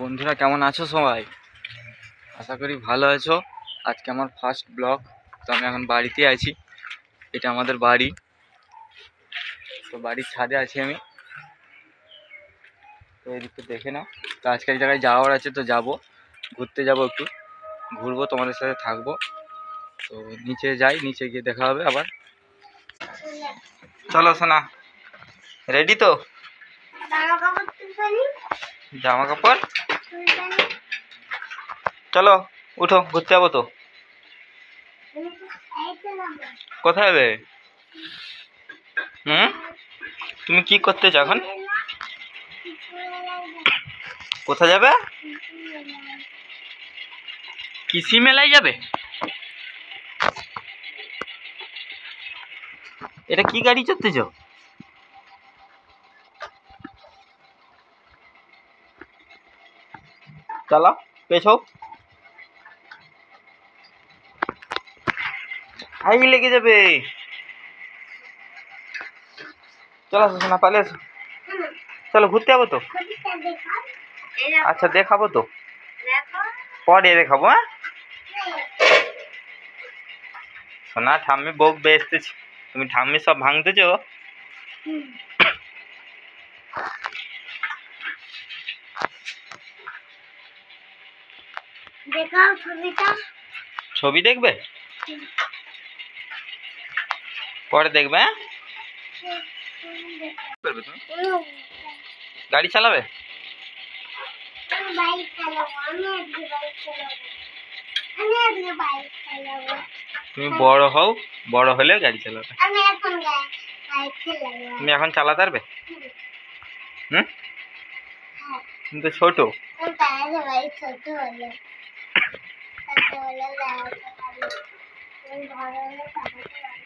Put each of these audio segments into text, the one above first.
বন্ধুরা কেমন আছো সবাই? আশা করি ভালো আছো। আজকে আমার ফার্স্ট ব্লগ। তো আমি এখন বাড়িতে আছি। এটা আমাদের বাড়ি। তো বাড়ির ছাদে আছি আমি। তো এদিকটা দেখে নাও। তো আজকে এক জায়গায় যাওয়ার আছে, তো যাব, ঘুরতে যাব, একটু ঘুরবো, তোমাদের সাথে থাকবো। তো নিচে যাই, নিচে গিয়ে দেখা হবে আবার। চলো সোনা, রেডি তো? জামা কাপড় চলো, উঠো, ঘুরতে যাবো তো। কোথায় যাবে? তুমি কি করতে চাও এখন? কোথায় যাবে? কৃষি মেলায় যাবে? এটা কি গাড়ি চড়তেছ? চালাও, পেছাও। হাই লেগে যাবে। চলো না, পালে এসো। চলো ঘুরতে যাবো তো। আচ্ছা দেখাবো তো, পরে দেখাবো। হ্যাঁ সোনা, ঠাম্মি বকবে এসতেছি। তুমি ঠাম্মি সব ভাঙতেছো। ছবি দেখবে? পরে দেখবে। গাড়ি চালাবে? তুমি বড় হও, বড় হলে গাড়ি চালাবে। তুমি এখন চালাতে পারবে? তুমি তো ছোট।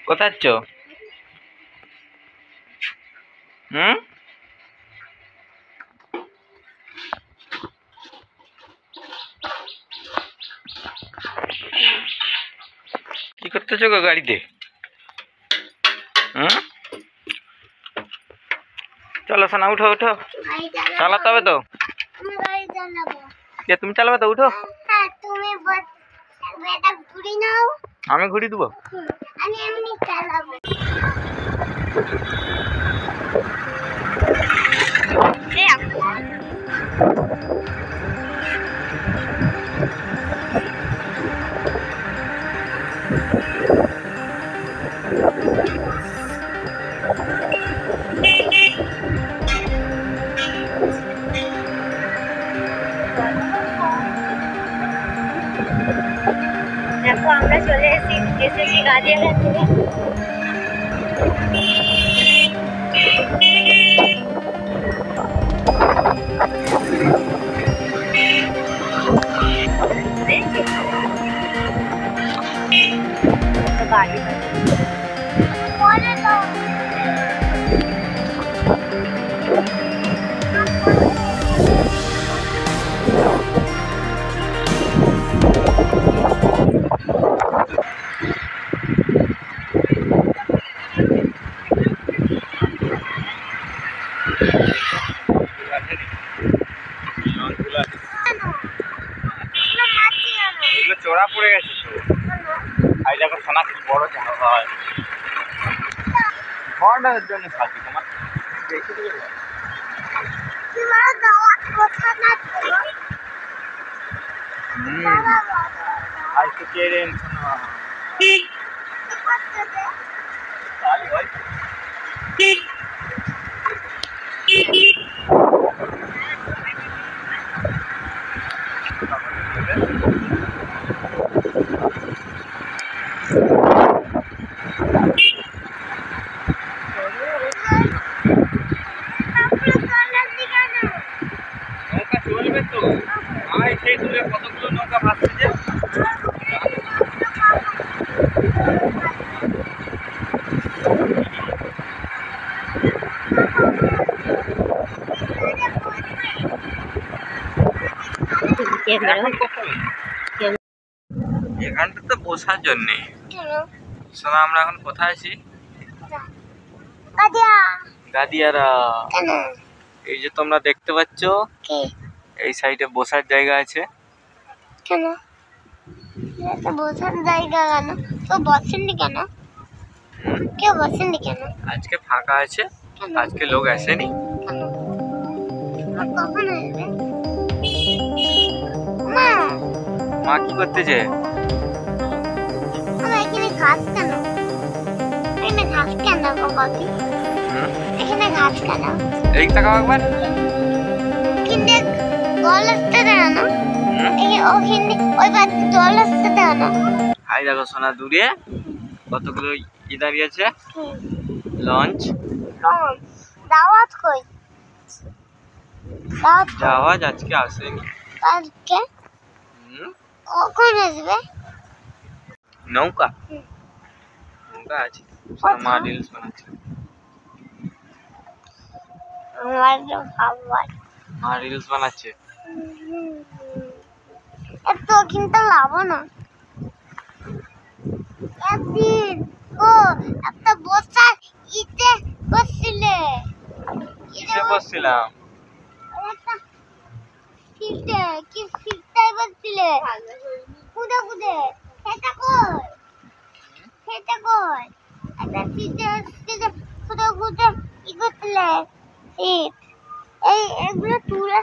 কোথায় যাচ্ছ? কি করতেছো গো গাড়িতে? চলো সোনা, উঠো উঠো, চালাতে হবে তো। তুমি চালাবে তো, উঠো। আমি ঘুরি দেবো। দেখো আমরা চলে এসেছি গাজিয়াঘাট থেকে। গাড়ি চড়া পড়ে গেছে তো। আর দেখো সোনা কি বড় ঝাল হয়। ঘরটার জন্য সাজি তোমার দেখে দেবে। আজ তো কেড়েন শোনা। নৌকা চলবে তো। আর সেই দূরে কতগুলো নৌকা ভাসছে যে। এখানটা তো বসার জন্যে। শোনা, আমরা এখন কোথায় আছি? গাদিয়ারা। এই যে তোমরা দেখতে পাচ্ছ, এই সাইডে বসার জায়গা আছে। কেন এটা বসার জায়গা কেন? তো বসেননি কেন? কেউ বসেননি কেন? আজকে ফাঁকা আছে, কেন? আজকে লোক আসেনি। কেন? আর কখন আসবে? মা মা কি করতেছে? আমার এখানে ঘাস কেন? এখানে ঘাস কেন বাবাকে? এখানে ঘাস কেন? এই তাকাও একবার। কিন্তু জল আসতে দেয় না। ওখানে ওই বাড়িতে জল আসতে দেয় না। হাই দেখো সোনা, দূরে কতগুলো ই দাঁড়িয়ে আছে, লঞ্চ। দাওয়াত কই? দাওয়াত কই? জাহাজ আজকে আসেনি। কালকে কখন আসবে? নৌকা, নৌকা আছে। সোনা মা রিলস বানাচ্ছে। আমার তো ভাববার মা রিলস বানাচ্ছে। এত কিন্তু লাভ না। একদিন ও একটা বসার ইতে বসছিলে। কিসে বসছিলাম? একটা সিটে কি সিটটাই বসছিলে। কুদে কুদে সেটা কই? সেটা কই? একটা সিটে সিটে কুদে কুদে ই করছিলে। সিট এই এগুলো তুলে